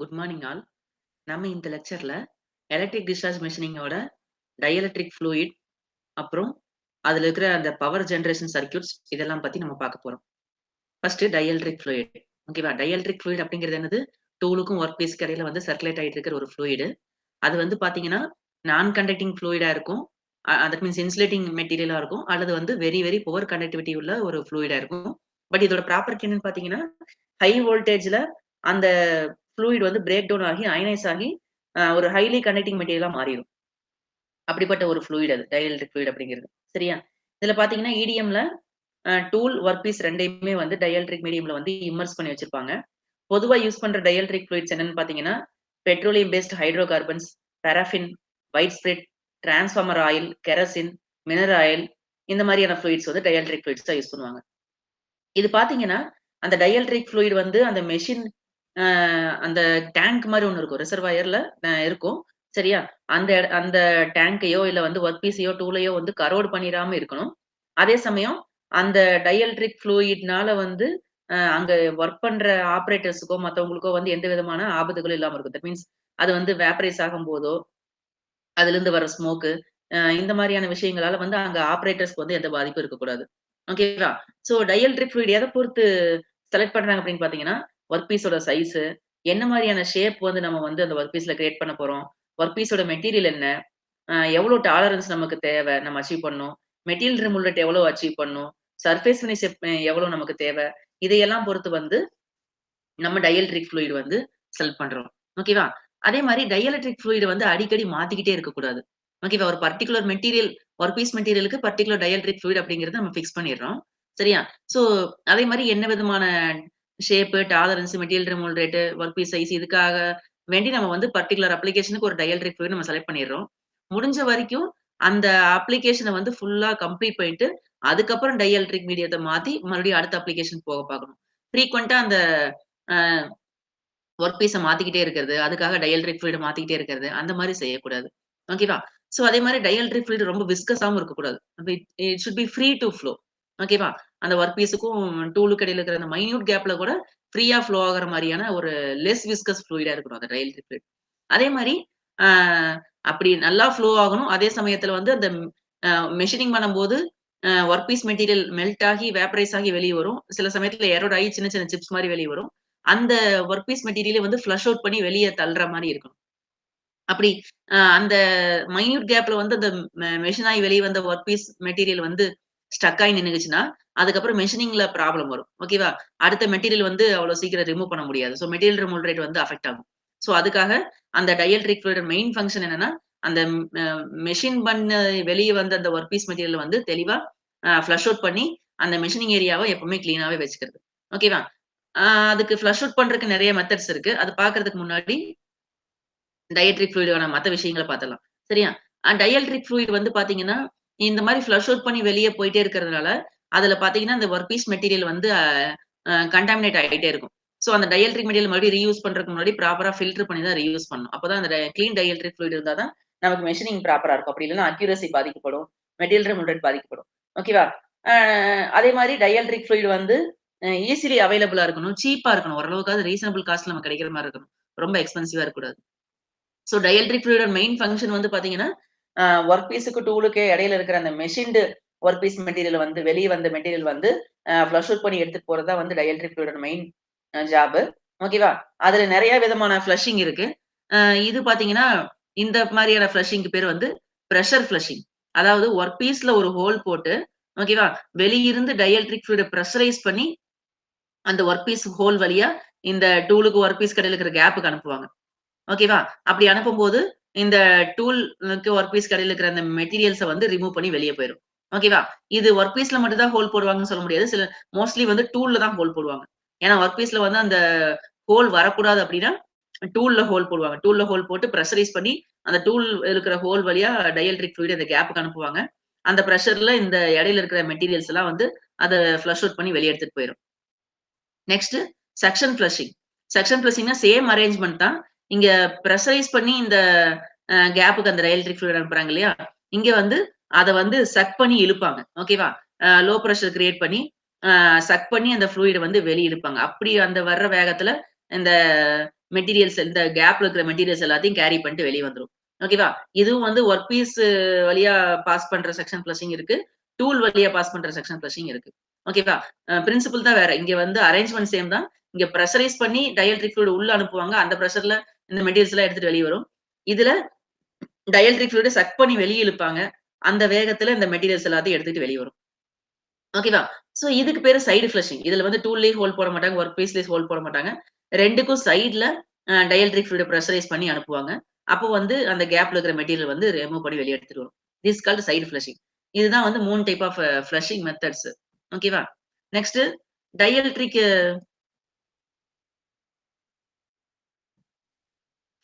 Good morning all. நம்ம இந்த லெக்சர்ல electric discharge மெஷினிங்கோட dielectric fluid, அப்புறம் அதுல இருக்கிற அந்த பவர் ஜெனரேஷன் சர்க்யூட்ஸ் இதெல்லாம் பத்தி நம்ம பார்க்க போறோம். First dielectric fluid. ஓகேவா? டயலெக்ட்ரிக் ஃப்ளூயிட் அப்படிங்கிறது என்னது? டூலுக்கும் ஒர்க் பீஸ்க்கு இடையில வந்து சர்க்குலேட் ஆயிட்டு இருக்கிற ஒரு ஃப்ளூயிடு. அது வந்து பார்த்தீங்கன்னா, நான் கண்டக்டிங் ஃப்ளூயிடா இருக்கும். தட் மீன்ஸ் இன்சுலேட்டிங் மெட்டீரியலா இருக்கும். அல்லது வந்து வெரி வெரி புவர் கண்டக்டிவிட்டி உள்ள ஒரு ஃப்ளூயிடா இருக்கும். பட் இதோட ப்ராப்பர்ட்டி என்னன்னு பார்த்தீங்கன்னா, ஹை வோல்டேஜ்ல அந்த ஃப்ளூயிட் வந்து பிரேக் டவுன் ஆகி, அயனைஸ் ஆகி ஒரு ஹைலி கண்டக்டிங் மெட்டீரியலா மாறிரும். அப்படிப்பட்ட ஒரு ஃப்ளூயிட் அது. டயலெக்ட்ரிக் ஃப்ளூயிட் அப்படிங்கிறது. சரியா? இதுல பார்த்தீங்கன்னா, இடிஎம்ல டூல், ஒர்க் பீஸ் 2யுமே வந்து டயலெக்ட்ரிக் மீடியம்ல வந்து இம்மர்ஸ் பண்ணி வச்சிருப்பாங்க. பொதுவா யூஸ் பண்ற டயலெக்ட்ரிக் ஃப்ளூயிட்ஸ் என்னன்னு பார்த்தீங்கன்னா, petroleum based hydrocarbons, paraffin, white spirit, transformer oil, kerosene, mineral oil இந்த மாரியான ஃப்ளூயிட்ஸ் வந்து டயலெக்ட்ரிக் ஃப்ளூயிட்ஸா யூஸ் பண்ணுவாங்க. இது பார்த்தீங்கன்னா, அந்த டயலெக்ட்ரிக் ஃப்ளூயிட் வந்து அந்த மெஷின் அ அந்த டேங்க் மாரி ஒண்ணு இருக்கும். ரிசர்வாயர்ல இருக்கும். சரியா? அந்த டேங்க்கையோ இல்ல வந்து ஒர்க் பீஸையோ, டூலையோ வந்து கரோட் பண்ணிறாம இருக்கணும். அதே சமயம் அந்த டயலெக்ட்ரிக் ஃப்ளூயிட்னால வந்து அங்க ஒர்க் பண்ற ஆப்பரேட்டர்ஸ்க்கோ, மத்தவங்களுக்கோ வந்து எந்த விதமான ஆபத்துகளும் இல்லாம இருக்கும். தட் மீன்ஸ் அது வந்து வேப்பரைஸ் ஆகும்போதோ, அதிலிருந்து வர ஸ்மோக்கு, இந்த மாரியான விஷயங்களால வந்து அங்க ஆப்பரேட்டர்ஸ்க்கு வந்து எந்த பாதிப்பும் இருக்கக்கூடாது. ஓகேவா? ஸோ டயல்ட்ரிக் ஃப்ளூயிட் எத பொறுத்து செலக்ட் பண்றாங்க அப்படின்னு பார்த்தீங்கன்னா, ஒர்க் பீஸோட சைஸு, என்ன மாரியான ஷேப் வந்து நம்ம வந்து அந்த ஒர்க் பீஸ்ல கிரியேட் பண்ண போறோம்? ஒர்க் பீஸோட மெட்டீரியல் என்ன? எவ்வளோ டாலரன்ஸ் நமக்கு தேவ? நம்ம அச்சீவ் பண்ணணும். மெட்டீரியல் ரிமூவல் ரேட் எவ்வளோ அச்சீவ் பண்ணணும்? சர்ஃபேஸ் ஃபினிஷ் எவ்வளோ நமக்கு தேவ? இதையெல்லாம் பொறுத்து வந்து நம்ம டயல்ட்ரிக் ஃப்ளூயிட் வந்து செலக்ட் பண்றோம். ஓகேவா? அதே மாரி டயலெக்ட்ரிக் ஃப்ளூயிட வந்து அடிக்கடி மாத்திக்கிட்டே இருக்கக்கூடாது. ஓகேவா? ஒரு பர்ட்டிகுலர் மெட்டீரியல் ஒர்க் பீஸ் மெட்டீரியலுக்கு பர்ட்டிகுலர் டயல்ட்ரிக் ஃப்ளூயிட் அப்படிங்கிறத நம்ம ஃபிக்ஸ் பண்ணிடுறோம். சரியா? ஸோ அதே மாரி என்ன விதமான shape, tolerance, material removal rate, work piece size இதுக்காக வேண்டி நம்ம வந்து பர்ட்டிகுலர் அப்ளிகேஷனுக்கு ஒரு டயல்ட்ரிக் ஃப்ளூயிட் நம்ம செலக்ட் பண்ணிடுறோம். முடிஞ்ச வரைக்கும் அந்த அப்ளிகேஷன வந்து ஃபுல்லா கம்ப்ளீட் பண்ணிட்டு, அதுக்கப்புறம் டயல்ட்ரிக் மீடியத்த மாத்தி மறுபடியும் அடுத்த அப்ளிகேஷன் போக பார்க்கணும். ஃப்ரீக்வென்ட்டா அந்த அ ஒர்க் பீஸ மாத்திக்கிட்டே இருக்கிறது. அதுக்காக டயல்ட்ரிக் ஃப்ளூயிட மாத்திக்கிட்டே இருக்கிறது. அந்த மாரி செய்யக்கூடாது. ஓகேவா? ஸோ அதே மாரி டயல்ட்ரிக் ஃப்ளூயிட் ரொம்ப விஸ்கஸாவும் இருக்கக்கூடாது. It it should be free to flow. ஓகேவா? அந்த ஒர்க் பீஸுக்கும் டூலுக்கு இடையில இருக்கிற அந்த மைன்யூட் கேப்ல கூட ஃப்ரீயா ஃப்ளோ ஆகுற மாரியான ஒரு லெஸ் விஸ்கஸ் ஃப்ளூயிடா இருக்கணும் அந்த டயல்ட்ரிக் ஃப்ளூயிட். அதே மாரி அ அப்படி நல்லா ஃப்ளோ ஆகணும். அதே சமயத்துல வந்து அந்த அ மெஷினிங் பண்ணும்போது ஒர்க் பீஸ் மெட்டீரியல் மெல்ட் ஆகி, வேப்பரைஸ் ஆகி வெளிய வரும். சில சமயத்துல எரோட் ஆகி சின்ன சின்ன சிப்ஸ் மாரி வெளிய வரும். அந்த ஒர்க் பீஸ் மெட்டீரியல வந்து ஃப்ளஷ் அவுட் பண்ணி வெளிய தள்ளுற மாரி இருக்கணும். அப்படி அந்த மைன்யூட் கேப்ல வந்து அந்த மெஷின் ஆயி வெளிய வந்த ஒர்க் பீஸ் மெட்டீரியல் வந்து ஸ்டக் ஆயி நின்னுச்சுன்னா, அதுக்கப்புறம் மெஷினிங்ல ப்ராப்ளம் வரும். ஓகேவா? அடுத்த மெட்டீரியல் வந்து அவ்வளோ சீக்கிரம் ரிமூவ் பண்ண முடியாது. ஸோ மெட்டீரியல் ரிமூவல் ரேட் வந்து அஃபெக்ட் ஆகும். ஸோ அதுக்காக அந்த டயல்ட்ரிக் ஃப்ளூயிட் மெயின் ஃபங்ஷன் என்னன்னா, அந்த அ மெஷின் பண்ண வெளிய வந்த அந்த ஒர்க் பீஸ் மெட்டீரியல வந்து தெளிவா ஃப்ளஷ் அவுட் பண்ணி, அந்த மெஷினிங் ஏரியாவ எப்பவுமே கிளீனாவே வச்சுக்கிறது. ஓகேவா? ஆ அதுக்கு ஃப்ளஷ் அவுட் பண்றதுக்கு நெறைய மெத்தட்ஸ் இருக்கு. அது பார்க்கறதுக்கு முன்னாடி டயட்ரிக் ஃப்ளூயிடான மத்த விஷயங்கள பார்த்துடலாம். சரியா? டயல்ட்ரிக் ஃப்ளூயிட் வந்து பார்த்தீங்கன்னா, இந்த மாரி ஃப்ளஷ் அவுட் பண்ணி வெளிய போயிட்டே இருக்கிறதுனால, அதுல பார்த்தீங்கன்னா, அந்த ஒர்க் பீஸ் மெட்டீரியல் வந்து அ அ கன்டாமினேட் ஆயிட்டே இருக்கும். ஸோ அந்த டயல்ட்ரிக் மெட்டீரியல் மறுபடியும் ரீயூஸ் பண்றதுக்கு முன்னாடி ப்ராப்பரா ஃபில்டர் பண்ணி தான் ரீயூஸ் பண்ணணும். அப்பதான் அந்த கிளீன் டயல்ட்ரிக் ஃப்ளூயிட் இருந்தா தான் நமக்கு மெஷினிங் ப்ராப்பரா இருக்கும். அப்படி இல்லன்னா அக்யூரசி பாதிக்கப்படும். மெட்டீரியல் ரிமூவல் ரேட் பாதிக்கப்படும். ஓகேவா? அ அதே மாரி டயல்ட்ரிக் ஃப்ளூயிட் வந்து ஈசிலி அவைலபிளா இருக்கணும். சீப்பா இருக்கணும். ஓரளவுக்காவது ரீசனபிள் காஸ்ட்ல நமக்கு கிடைக்கிற மாரி இருக்கணும். ரொம்ப எக்ஸ்பென்சிவா இருக்கக்கூடாது. ஸோ டயல்ட்ரிக் ஃப்ளூயிடோட மெயின் ஃபங்ஷன் வந்து பார்த்தீங்கன்னா, ஒர்க் பீஸுக்கு டூலுக்கு இடையில இருக்கிற அந்த மெஷின்டு ஒர்க் பீஸ் மெட்டீரியல் வந்து வெளிய வந்த மெட்டீரியல் வந்து ஃப்ளஷ் அவுட் பண்ணி எடுத்துட்டு போறது தான் வந்து டயல்ட்ரிக் ஃப்ளூயிடோட மெயின் ஜாபு. ஓகேவா? அதுல நெறைய விதமான ஃப்ளஷிங் இருக்கு. அ இது பார்த்தீங்கன்னா, இந்த மாரியான ஃப்ளஷிங்க்கு பேரு வந்து பிரஷர் ஃப்ளஷிங். அதாவது ஒர்க் பீஸ்ல ஒரு ஹோல் போட்டு, ஓகேவா? வெளியிருந்து டயல்ட்ரிக் ஃப்ளூயிட பிரஷரைஸ் பண்ணி, அந்த ஒர்க் பீஸ் ஹோல் வழியா இந்த டூலுக்கு ஒர்க் பீஸ்க்கு இடையில இருக்கிற கேப்க்கு அனுப்புவாங்க. ஓகேவா? அப்படி அனுப்பும்போது, இந்த டூல்க்கு ஒர்க் பீஸ்க்கு இடையில இருக்கிற அந்த மெட்டீரியல்ஸ வந்து ரிமூவ் பண்ணி வெளிய போயிரும். ஓகேவா? இது ஒர்க் பீஸ்ல மட்டும் தான் ஹோல் போடுவாங்கன்னு சொல்ல முடியாது. மோஸ்ட்லி வந்து டூல்ல தான் ஹோல் போடுவாங்க. ஏன்னா ஒர்க் பீஸ்ல வந்து அந்த ஹோல் வரக்கூடாது அப்படின்னா, டூல்ல ஹோல் போடுவாங்க. டூல்ல ஹோல் போட்டு பிரஷரைஸ் பண்ணி, அந்த டூல் இருக்கிற ஹோல் வழியா டயல்ட்ரிக் ஃப்ளூயிட அந்த கேப்க்கு அனுப்புவாங்க. அந்த பிரஷர்ல இந்த இடையில இருக்கிற மெட்டீரியல்ஸ் எல்லாம் வந்து அத ஃப்ளஷ் அவுட் பண்ணி வெளிய எடுத்துட்டு போயிரும். Next suction flushing. சக்ஷன் ஃப்ளஷிங்னா சேம் அரேஞ்ச்மென்ட் தான். இங்க பிரஷரைஸ் பண்ணி இந்த கேப்க்கு அந்த எலக்ட்ரிக் ஃப்ளூயிட் அனுப்புறாங்க இல்லையா? இங்க வந்து அத வந்து சக் பண்ணி இழுப்பாங்க. ஓகேவா? லோ பிரஷர் கிரியேட் பண்ணி, சக் பண்ணி அந்த ஃப்ளூயிட வந்து வெளிய இழுப்பாங்க. அப்படி அந்த வர்ற வேகத்துல இந்த மெட்டீரியல்ஸ் இந்த கேப்ல இருக்கிற மெட்டீரியல்ஸ் எல்லாத்தையும் கேரி பண்ணிட்டு வெளிய வந்துரும். ஓகேவா? இதுவும் வந்து வொர்க் பீஸ் வழியா பாஸ் பண்ற செக்ஷன் ஃப்ளஷிங் இருக்கு. டூல் வழியா பாஸ் பண்ற செக்ஷன் ஃப்ளஷிங் இருக்கு. ஓகேவா? பிரின்சிபிள் தான் வேற. இங்க வந்து அரேஞ்ச்மென்ட் சேம் தான். இங்க பிரஷரைஸ் பண்ணி டயல்ட்ரிக் ஃப்ளூயிட் உள்ள அனுப்புவாங்க. அந்த பிரஷர்ல இந்த மெட்டீரியல்ஸ் எல்லாம் எடுத்துட்டு வெளிய வரும். இதுல டயல்ட்ரிக் ஃப்ளூயிட சக் பண்ணி வெளிய இழுப்பாங்க. அந்த வேகத்துல இந்த மெட்டீரியல்ஸ் எல்லாத்தையும் எடுத்துட்டு வெளிய வரும். ஓகேவா? சோ இதுக்கு பேரு சைடு ஃப்ளஷிங். இதுல வந்து டூல்லயும் ஹோல் போட மாட்டாங்க. வொர்க் பீஸ்லயும் ஹோல் போட மாட்டாங்க. 2க்கும் சைட்ல டயல்ட்ரிக் ஃப்ளூயிட பிரஷரைஸ் பண்ணி அனுப்புவாங்க. அப்போ வந்து அந்த கேப்ல இருக்கிற மெட்டீரியல் வந்து ரிமூவ் பண்ணி வெளிய எடுத்துட்டு வரும். This called side flushing. இதுதான் வந்து 3 டைப் ஆஃப் ஃப்ளஷிங் மெத்தட்ஸ். ஓகேவா? நெக்ஸ்ட் டயல்ட்ரிக்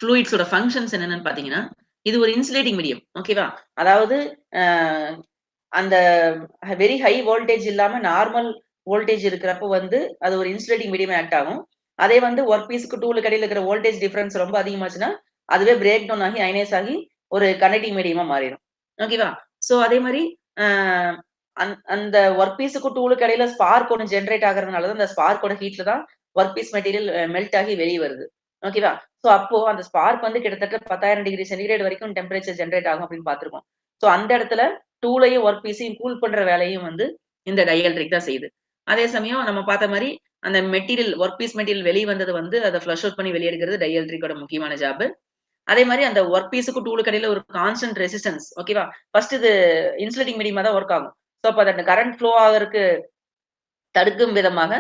ஃப்ளூயிட்ஸோட பங்ஷன்ஸ் என்னன்னு பார்த்தீங்கன்னா, இது ஒரு இன்சுலேட்டிங் மீடியம். ஓகேவா? அதாவது அ அந்த வெரி ஹை வோல்டேஜ் இல்லாம நார்மல் வோல்டேஜ் இருக்கிறப்போ வந்து, அது ஒரு இன்சுலேட்டிங் மீடியமா ஆக்ட் ஆகும். அதே வந்து வொர்க் பீஸ்க்கு டூலுக்கு இடையில இருக்கிற வோல்டேஜ் டிஃபரன்ஸ் ரொம்ப அதிகமாச்சுன்னா, அதுவே பிரேக் டவுன் ஆகி அயனைஸ் ஆகி ஒரு கண்டக்டிங் மீடியமா மாறிடும். ஓகேவா? சோ அதே மாரி அ அந்த வொர்க் பீஸ்க்கும் டூலுக்கு இடையில ஸ்பார்க் ஒண்ணு ஜெனரேட் ஆகுறதுனால தான், அந்த ஸ்பார்க்கோட ஹீட்ல தான் வொர்க் பீஸ் மெட்டீரியல் மெல்ட் ஆகி வெளிய வருது. ஓகேவா? சோ அப்போ அந்த ஸ்பார்க் வந்து கிட்டத்தட்ட 10,000 டிகிரி சென்டிகிரேட் வரைக்கும் டெம்பரேச்சர் ஜெனரேட் ஆகும் அப்படின்னு பார்த்திருக்கோம். சோ அந்த இடத்துல டூலையும் வொர்க் பீஸையும் கூல் பண்ற வேலையும் வந்து இந்த டயல்ட்ரிக் தான் செய்யுது. அதே சமயம் நம்ம பார்த்த மாரி அந்த மெட்டீரியல் வொர்க் பீஸ் மெட்டீரியல் வெளிய வந்தது வந்து அத ஃப்ளஷ் அவுட் பண்ணி வெளிய எடுக்கிறது டயல்ட்ரிக்கோட முக்கியமான ஜாப். அதே மாரி அந்த வொர்க் பீஸ்க்கும் டூலுக்கு இடையில ஒரு கான்ஸ்டன்ட் ரெசிஸ்டன்ஸ் ஓகேவா? ஃபர்ஸ்ட் இது இன்சுலேட்டிங் மீடியமா தான் வொர்க் ஆகும். சோ அப்ப அந்த கரண்ட் ஃப்ளோ ஆகறக்கு தடுக்கும் விதமாக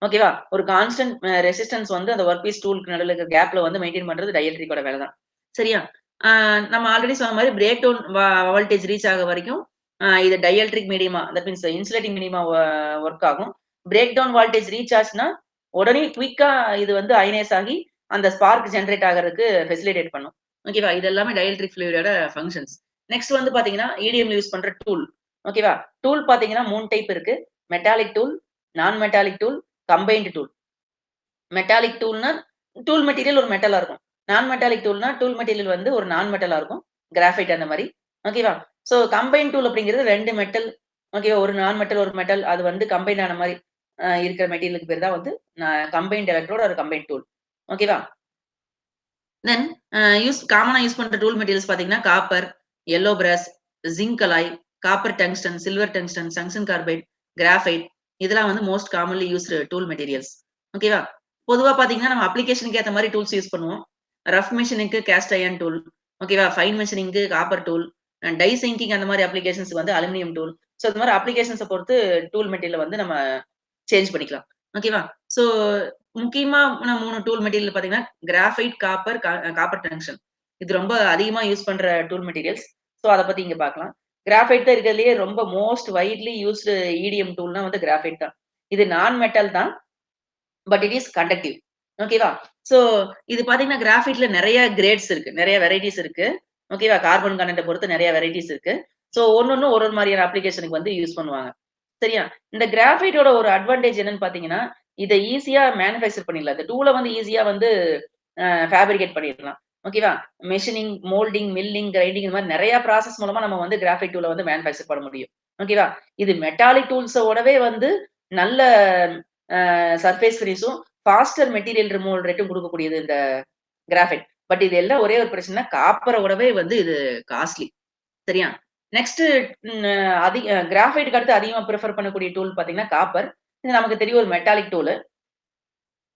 ஓகேவா? ஒரு கான்ஸ்டன்ட் ரெசிஸ்டன்ஸ் வந்து அந்த வொர்க் பீஸ் டூலுக்கு நடுவுல இருக்க கேப்ல வந்து மெயின்டெயின் பண்றது டயல்ட்ரிக்கோட வேலை தான். சரியா? ஆ நம்ம ஆல்ரெடி சொன்ன மாரி பிரேக் டவுன் வோல்டேஜ் ரீச் ஆக வரைக்கும் இது டயல்ட்ரிக் மீடியமா தட் மீன்ஸ் இன்சுலேட்டிங் மீடியமா வொர்க் ஆகும். பிரேக் டவுன் வோல்டேஜ் ரீச் ஆச்சுன்னா, உடனே குயிக்கா இது வந்து அயனைஸ் ஆகி அந்த ஸ்பார்க் ஜெனரேட் ஆகறதுக்கு ஃபெசிலிட்டேட் பண்ணும். ஓகேவா? இது எல்லாமே டயல்ட்ரிக் ஃப்ளூயிடோட பங்ஷன்ஸ். நெக்ஸ்ட் வந்து பார்த்தீங்கன்னா, EDMல யூஸ் பண்ற டூல். ஓகேவா? டூல் பார்த்தீங்கன்னா 3 டைப் இருக்கு. Metallic tool, non metallic tool, combined tool. Metallic டூல்னா, டூல் மெட்டீரியல் ஒரு மெட்டலா இருக்கும். நான் மெட்டாலிக் டூல்னா, டூல் மெட்டீரியல் வந்து ஒரு நான் மெட்டலா இருக்கும். கிராஃபைட் அந்த மாரி. ஓகேவா? ஸோ கம்பைன் டூல் அப்படிங்கிறது 2 மெட்டல் ஓகேவா? ஒரு நான் மெட்டல், ஒரு மெட்டல் அது வந்து கம்பைன் ஆன மாரி இருக்கிற மெட்டீரியலுக்கு பேர் தான் வந்து combined electrode or combined tool. ஓகேவா? தென் காமனா யூஸ் பண்ற டூல் மெட்டீரியல்ஸ் பார்த்தீங்கன்னா, copper, yellow brass, zinc alloy, copper tungsten, silver tungsten, tungsten carbide, graphite இதெல்லாம் வந்து most commonly used tool materials. ஓகேவா? பொதுவா பார்த்தீங்கன்னா, நம்ம அப்ளிகேஷனுக்கு ஏத்த மாரி டூல்ஸ் யூஸ் பண்ணுவோம். ரஃப் மெஷினிங்க்கு கேஸ்ட் அயர்ன் டூல். ஓகேவா? ஃபைன் மெஷினிங்க்கு காப்பர் டூல். டை சிங்கிங் அந்த மாரி அப்ளிகேஷன்ஸ்க்கு வந்து அலுமினியம் டூல். ஸோ இந்த மாரி அப்ளிகேஷன்ஸ பொறுத்து டூல் மெட்டீரியல வந்து நம்ம சேஞ்ச் பண்ணிக்கலாம். ஓகேவா? ஸோ முக்கியமான 3 டூல் மெட்டீரியல் பார்த்தீங்கன்னா, கிராஃபைட், காப்பர் டங்ஸ்டன். இது ரொம்ப அதிகமா யூஸ் பண்ற டூல் மெட்டீரியல்ஸ். ஸோ அத பத்தி இங்க பார்க்கலாம். கிராஃபைட் தான் இருக்கிறதுலயே ரொம்ப மோஸ்ட் வைட்லி யூஸ்டு EDM டூல்னா வந்து கிராஃபைட் தான். இது நான் மெட்டல் தான். But it is conductive. ஓகேவா? சோ இது பார்த்தீங்கன்னா, கிராஃபைட்ல நெறைய கிரேட்ஸ் இருக்கு. நெறைய வெரைட்டீஸ் இருக்கு. ஓகேவா? கார்பன் கண்டென்ட்ட பொறுத்து நெறைய வெரைட்டீஸ் இருக்கு. சோ ஒண்ணொண்ணும் ஒரு ஒரு மாரியான அப்ளிகேஷனுக்கு வந்து யூஸ் பண்ணுவாங்க. சரியா? இந்த கிராஃபைட்டோட ஒரு அட்வான்டேஜ் என்னன்னு பார்த்தீங்கன்னா, இத ஈஸியா மேனுஃபேக்சர் பண்ணிடலாம். இந்த டூல வந்து ஈஸியா வந்து ஃபேப்ரிகேட் பண்ணிடலாம். ஓகேவா? மெஷினிங், மோல்டிங், மில்லிங், கிரைண்டிங் இந்த மாரி நெறைய ப்ராசஸ் மூலமா நம்ம வந்து கிராஃபைட் டூல வந்து மேனுஃபேக்சர் பண்ண முடியும். ஓகேவா? இது மெட்டாலிக் டூல்ஸோடவே வந்து நல்ல சர்ஃபேஸ் ஃபினிஷும், ஃபாஸ்டர் மெட்டீரியல் ரிமூவல் ரேட்டும் குடுக்கக்கூடியது இந்த கிராஃபைட். பட் இது எல்லாம் ஒரே ஒரு பிரச்சனை, காப்பரோடவே வந்து இது காஸ்ட்லி. சரியா? நெக்ஸ்ட் ம் கிராஃபைட்க்கு அடுத்து அதிகமா பிரிஃபர் பண்ணக்கூடிய டூல் பார்த்தீங்கன்னா, காப்பர். இது நமக்கு தெரியும் ஒரு மெட்டாலிக் டூலு.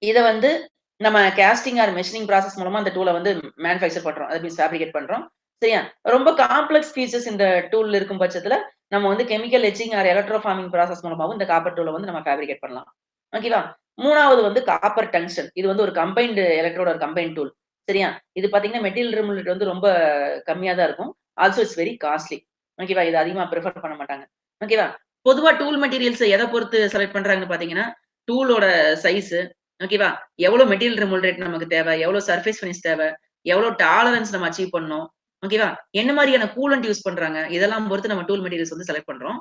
இத வந்து நம்ம கேஸ்டிங் ஆர் மெஷினிங் ப்ராசஸ் மூலமா அந்த டூல வந்து மேனுஃபேக்சர் பண்றோம். அது மீன்ஸ் ஃபேப்ரிகேட் பண்றோம். சரியா? ரொம்ப காம்ப்ளக்ஸ் ஃபீச்சர்ஸ் இந்த டூல்ல இருக்கும் பட்சத்துல, நம்ம வந்து கெமிக்கல் எட்சிங் ஆர் எலக்ட்ரோ ஃபார்மிங் ப்ராசஸ் மூலமாவும் இந்த காப்பர் டூல வந்து நம்ம ஃபேப்ரிகேட் பண்ணலாம். ஓகேவா? 3வது வந்து காப்பர் டங்ஸ்டன். இது வந்து ஒரு combined electrode or combined tool. சரியா? இது பார்த்தீங்கன்னா, மெட்டீரியல் ரிமூவல் ரேட் வந்து ரொம்ப கம்மியா தான் இருக்கும். Also it's very costly. ஓகேவா? இத அதிகமா பிரிஃபர் பண்ண மாட்டாங்க. ஓகேவா? பொதுவா டூல் மெட்டீரியல்ஸ எத பொறுத்து செலக்ட் பண்றாங்கன்னு பார்த்தீங்கன்னா, டூலோட சைஸு ஓகேவா? எவ்வளோ மெட்டீரியல் ரிமூவல் ரேட் நமக்கு தேவை? எவ்வளோ சர்ஃபேஸ் ஃபினிஷ் தேவை? எவ்வளோ டாலரன்ஸ் நம்ம அச்சீவ் பண்ணணும்? ஓகேவா? என்ன மாரியான கூலண்ட் யூஸ் பண்றாங்க? இதெல்லாம் பொறுத்து நம்ம டூல் மெட்டீரியல்ஸ் வந்து செலக்ட் பண்றோம்.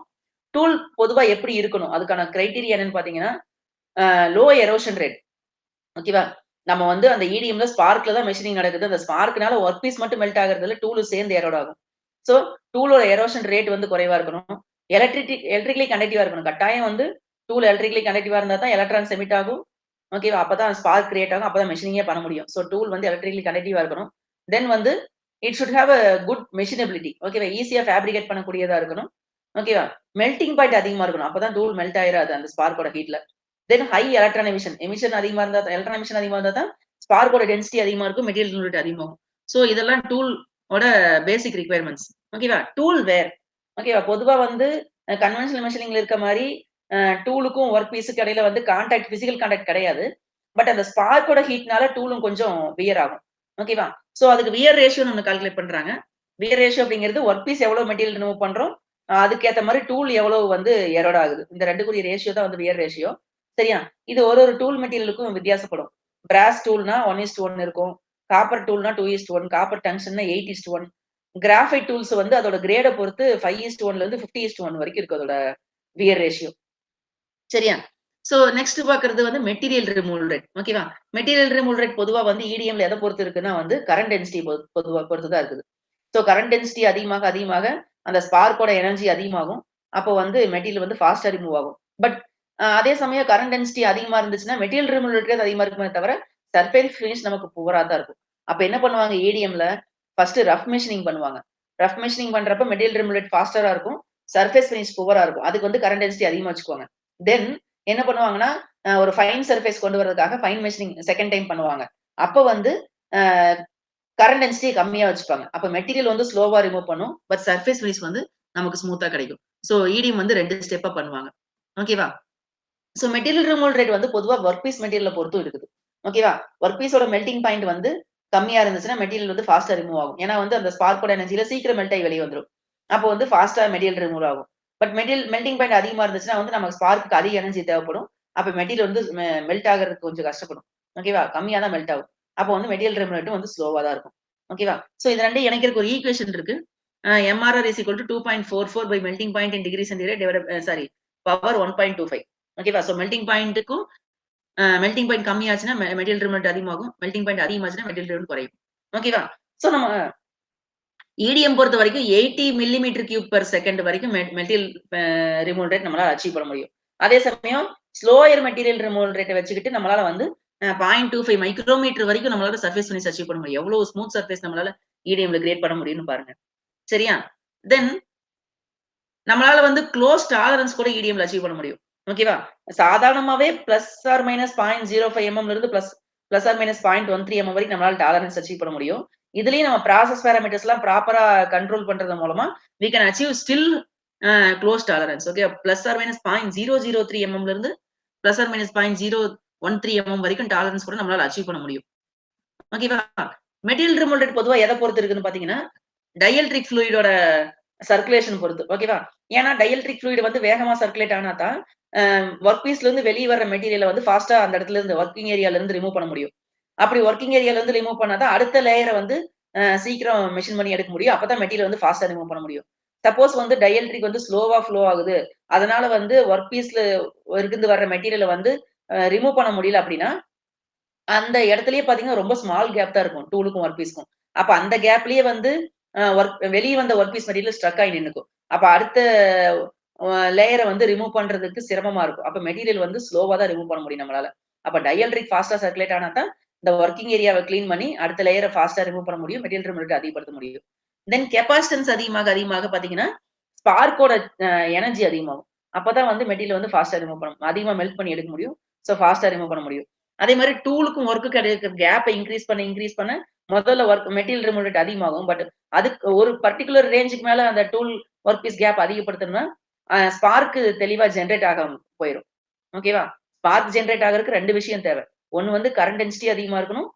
டூல் பொதுவா எப்படி இருக்கணும்? அதுக்கான கிரைட்டீரியா என்னன்னு பார்த்தீங்கன்னா, லோ எரோஷன் ரேட். ஓகேவா? நம்ம வந்து அந்த EDMல ஸ்பார்க்ல தான் மெஷினிங் நடக்குது. அந்த ஸ்பார்க்னால வொர்க் பீஸ் மட்டும் மெல்ட் ஆகுறதில்ல, டூலும் சேர்ந்து எரோட் ஆகும். சோ, டூலோட எரோஷன் ரேட் வந்து குறைவா இருக்கணும். எலக்ட்ரிக்கலி கண்டக்டிவா இருக்கணும். கட்டாயம் வந்து டூல் எலக்ட்ரிக்கலி கண்டக்டிவா இருந்தா தான் எலக்ட்ரான்ஸ் எமிட் ஆகும். ஓகேவா? அப்பதான் ஸ்பார்க் கிரியேட் ஆகும். அப்பதான் மெஷினிங்கே பண்ண முடியும். ஸோ டூல் வந்து எலக்ட்ரிக்கலி கண்டக்டிவா இருக்கணும். தென் வந்து it should have good machinability. ஓகேவா? ஈஸியா ஃபேப்ரிகேட் பண்ணக்கூடியதா இருக்கணும். ஓகேவா? மெல்டிங் பாயிண்ட் அதிகமா இருக்கணும். அப்பதான் டூல் மெல்ட் ஆயிராது அந்த ஸ்பார்க்கோட ஹீட்ல. Then high electron emission. Emission அதிகமா இருந்தா எலக்ட்ரான் எமிஷன் அதிகமா இருந்தா தான் ஸ்பார்க்கோட டென்சிட்டி அதிகமா இருக்கும். மெட்டீரியல் யூனிட் அதிகமாகும். ஸோ இதெல்லாம் டூல் ஓட பேசிக் ரிக்வயர்மென்ட்ஸ். ஓகேவா? டூல் வேர். ஓகேவா? பொதுவா வந்து கன்வென்ஷனல் மெஷினிங்ல இருக்க மாரி அ டூலுக்கும் ஒர்க் பீஸுக்கு இடையில வந்து கான்டாக்ட் பிசிக்கல் கான்டாக்ட் கிடையாது. பட் அந்த ஸ்பார்க்கோட ஹீட்னால டூலும் கொஞ்சம் வியர் ஆகும். ஓகேவா? சோ அதுக்கு வியர் ரேஷியோன்னு ஒண்ணு கால்குலேட் பண்றாங்க. வியர் ரேஷியோ அப்படிங்கிறது ஒர்க் பீஸ் எவ்வளவு மெட்டீரியல் ரிமூவ் பண்றோம். அதுக்கேத்த மாரி டூல் எவ்வளவு வந்து எரோட் ஆகுது. இந்த 2க்குரிய ரேஷியோ தான் வந்து வியர் ரேஷியோ. சரியா? இது ஒரு ஒரு டூல் மெட்டீரியலுக்கும் வித்தியாசப்படும். பிராஸ் டூல்னா 1:1 இருக்கும். காப்பர் டூல்னா 2:1, காப்பர் டங்ஸ்டன்னா 8:1. கிராஃபைட் டூல்ஸ் வந்து அதோட கிரேட பொறுத்து 5:1ல இருந்து 50:1 வரைக்கும் இருக்கு அதோட வியர் ரேஷியோ. சரியா? சோ நெக்ஸ்ட் பார்க்கிறது வந்து மெட்டீரியல் ரிமூவல் ரேட். ஓகேவா? மெட்டீரியல் ரிமூவல் ரேட் பொதுவா வந்து இடிஎம்ல எத பொறுத்து இருக்குன்னா வந்து கரண்ட் டென்சிட்டி பொதுவா பொறுத்து தான் இருக்குது. சோ கரண்ட் டென்சிட்டி அதிகமாக, அதிகமாக அந்த ஸ்பார்க்கோட எனர்ஜி அதிகமாகும். அப்போ வந்து மெட்டீரியல் வந்து ஃபாஸ்ட்டா ரிமூவ் ஆகும். பட் அதே சமயம் கரண்ட் டென்சிட்டி அதிகமா இருந்துச்சுன்னா, மெட்டீரியல் ரிமூவல் ரேட் அதிகமா இருக்குமே தவிர, சர்ஃபேஸ் ஃபினிஷ் நமக்கு புவரா தான் இருக்கும். அப்ப என்ன பண்ணுவாங்க இடிஎம்ல, ஃபர்ஸ்ட் ரஃப் மெஷினிங் பண்ணுவாங்க. ரஃப் மெஷினிங் பண்றப்ப மெட்டீரியல் ரிமூவல் ரேட் ஃபாஸ்டரா இருக்கும். சர்ஃபேஸ் ஃபினிஷ் புவரா இருக்கும். அதுக்கு வந்து கரண்ட் டென்சிட்டி அதிகமா வச்சுக்குவாங்க. தென் என்ன பண்ணுவாங்கன்னா, ஒரு ஃபைன் சர்ஃபேஸ் கொண்டு வரதுக்காக ஃபைன் மெஷினிங் செகண்ட் டைம் பண்ணுவாங்க. அப்ப வந்து அ கரண்ட் டென்சிட்டிய கம்மியா வச்சுப்பாங்க. அப்ப மெட்டீரியல் வந்து ஸ்லோவா ரிமூவ் பண்ணும். பட் சர்ஃபேஸ் ஃபினிஷ் வந்து நமக்கு ஸ்மூத்தா கிடைக்கும். சோ இடிஎம் வந்து 2 ஸ்டெப்பா பண்ணுவாங்க. ஓகேவா? சோ மெட்டீரியல் ரிமூவல் ரேட் வந்து பொதுவா ஒர்க் பீஸ் மெட்டீரியல பொறுத்தும் இருக்குது. ஓகேவா? ஒர்க் பீஸோட மெல்டிங் பாயிண்ட் வந்து கம்மியா இருந்துச்சுன்னா, மெட்டீரியல் வந்து ஃபாஸ்ட்டா ரிமூவ் ஆகும். ஏன்னா வந்து அந்த ஸ்பார்க்கோட எனர்ஜில சீக்கிரம் மெல்ட் ஆகி வெளிய வந்துரும். அப்போ வந்து ஃபாஸ்ட்டா மெட்டீரியல் ரிமூவ் ஆகும். பட் மெல்டிங் பாயிண்ட் அதிகமா இருந்துச்சுன்னா வந்து நமக்கு ஸ்பார்க்குக்கு அதிக எனர்ஜி தேவைப்படும். அப்ப மெட்டீரியல் வந்து மெல்ட் ஆகுறதுக்கு கொஞ்சம் கஷ்டப்படும். ஓகேவா? கம்மியா தான் மெல்ட் ஆகும். அப்போ வந்து மெட்டீரியல் ரிமூவ் ரேட்டும் வந்து ஸ்லோவா தான் இருக்கும். ஓகேவா? சோ இது 2யும் இணைக்கிறதுக்கு ஒரு ஈக்குவேஷன் இருக்கு. MRR is equal to 2.44 by melting point in degree centigrade divided sorry power 1.25. ஓகேவா? சோ மெல்டிங் பாயிண்ட்க்கும் மெல்டிங் பாயிண்ட் கம்மியாச்சுன்னா மெட்டீரியல் ரிமூவ் அதிகமாகும். மெல்டிங் பாயிண்ட் அதிகமாச்சுன்னா மெட்டீரியல் ரிமூவ் குறையும். ஓகேவா? சோ நம்ம இடிஎம் பொறுத்தவரைக்கும் 80 மில்லிமீட்டர் கியூப் பெர் செகண்ட் வரைக்கும் மெட்டீரியல் ரிமூவல் ரேட் நம்மளால அச்சீவ் பண்ண முடியும். அதே சமயம் ஸ்லோயர் மெட்டீரியல் ரிமூவல் ரேட்ட வச்சுக்கிட்டு நம்மளால வந்து 0.25 மைக்ரோமீட்டர் வரைக்கும் நம்மளால சர்ஃபேஸ் ஃபினிஷ் அச்சீவ் பண்ண முடியும். எவ்வளவு ஸ்மூத் சர்ஃபேஸ் நம்மளால இடிஎம்ல கிரியேட் பண்ண முடியும்னு பாருங்க. சரியா? தென் நம்மளால வந்து குளோஸ் டாலரன்ஸ் கூட இடிஎம்ல அச்சீவ் பண்ண முடியும். ஓகேவா? சாதாரணமாவே பிளஸ் ஆர் மைனஸ் 0.05 எம்எம்ல இருந்து பிளஸ் ஆர் மைனஸ் 0.13 எம்எம் வரைக்கும் நம்மளால டாலரன்ஸ் அச்சீவ் பண்ண முடியும். இதுலயும் நம்ம ப்ராசஸ் பாராமீட்டர்ஸ்லாம் ப்ராப்பரா கண்ட்ரோல் பண்றது மூலமா we can achieve still close tolerance. Okay. Plus or minus 0.003 எம்எம்ல இருந்து பிளஸ் ஆர் மைனஸ் 0.013 எம்எம் வரைக்கும் டாலரன்ஸ் கூட நம்மளால அச்சீவ் பண்ண முடியும். ஓகேவா? மெட்டீரியல் ரிமூவல் ரேட் பொதுவா எத பொறுத்து இருக்குன்னு பார்த்தீங்கன்னா, டயல்ட்ரிக் ஃப்ளூயிடோட சர்க்குலேஷன் பொறுத்து. ஓகேவா? ஏன்னா டயல்ட்ரிக் ஃப்ளூயிட் வந்து வேகமா சர்க்குலேட் ஆனா தான், வொர்க் பீஸ்ல இருந்து வெளிய வர்ற மெட்டீரியல வந்து ஃபாஸ்ட்டா அந்த இடத்துல இருந்து வொர்க்கிங் ஏரியால இருந்து ரிமூவ் பண்ண முடியும். அப்படி வொர்க்கிங் ஏரியால இருந்து ரிமூவ் பண்ணா தான் அடுத்த லேயர வந்து சீக்கிரம் மெஷின் பண்ணி எடுக்க முடியும். அப்பதான் மெட்டீரியல் வந்து ஃபாஸ்ட்டா ரிமூவ் பண்ண முடியும். சப்போஸ் வந்து டயல்ட்ரிக் வந்து ஸ்லோவா ஃப்ளோ ஆகுது. அதனால வந்து வொர்க் பீஸ்ல இருந்து வர்ற மெட்டீரியல வந்து ரிமூவ் பண்ண முடியல அப்படின்னா, அந்த இடத்திலேயே பார்த்தீங்கன்னா, ரொம்ப ஸ்மால் கேப் தான் இருக்கும். டூலுக்கும் ஒர்க் பீஸ்க்கும். அப்ப அந்த கேப்லயே வந்து வெளிய வந்த ஒர்க் பீஸ் மெட்டீரியல் ஸ்ட்ரக் ஆயி நின்னுக்கும். அப்ப அடுத்த லேயர வந்து ரிமூவ் பண்றதுக்கு சிரமமா இருக்கும். அப்ப மெட்டீரியல் வந்து ஸ்லோவா தான் ரிமூவ் பண்ண முடியும் நம்மளால. அப்ப டயல்ட்ரிக் ஃபாஸ்ட்டா சர்க்குலேட் ஆனா தான், இந்த வொர்க்கிங் ஏரியாவ கிளீன் பண்ணி அடுத்த லேயர ஃபாஸ்ட்டா ரிமூவ் பண்ண முடியும். மெட்டீரியல் ரிமூவ் அதிகப்படுத்த முடியும். தென் கெப்பாசிட்டன்ஸ் அதிகமாக, அதிகமாக பார்த்தீங்கன்னா, ஸ்பார்க்கோட அ எனர்ஜி அதிகமாகும். அப்பதான் வந்து மெட்டீரியல் வந்து ஃபாஸ்ட்டா ரிமூவ் பண்ண அதிகமா மெல்ட் பண்ணி எடுக்க முடியும். சோ ஃபாஸ்ட்டா ரிமூவ் பண்ண முடியும். அதே மாரி டூலுக்கும் ஒர்க்குக்கும் இடையில இருக்க கேப்ப இன்கிரீஸ் பண்ண முதல்ல மெட்டீரியல் ரிமூவ் ரேட் அதிகமாகும். பட் அதுக்கு ஒரு பர்ட்டிகுலர் ரேஞ்சுக்கு மேல அந்த டூல் ஒர்க் பீஸ் கேப் அதிகப்படுத்தணும்னா, ஸ்பார்க் தெளிவா ஜெனரேட் ஆகாம போயிரும். ஓகேவா? ஸ்பார்க் ஜெனரேட் ஆகறதுக்கு 2 விஷயம் தேவை. ஒண்ணு வந்து கரண்ட் டென்சிட்டி அதிகமா இருக்கணும்.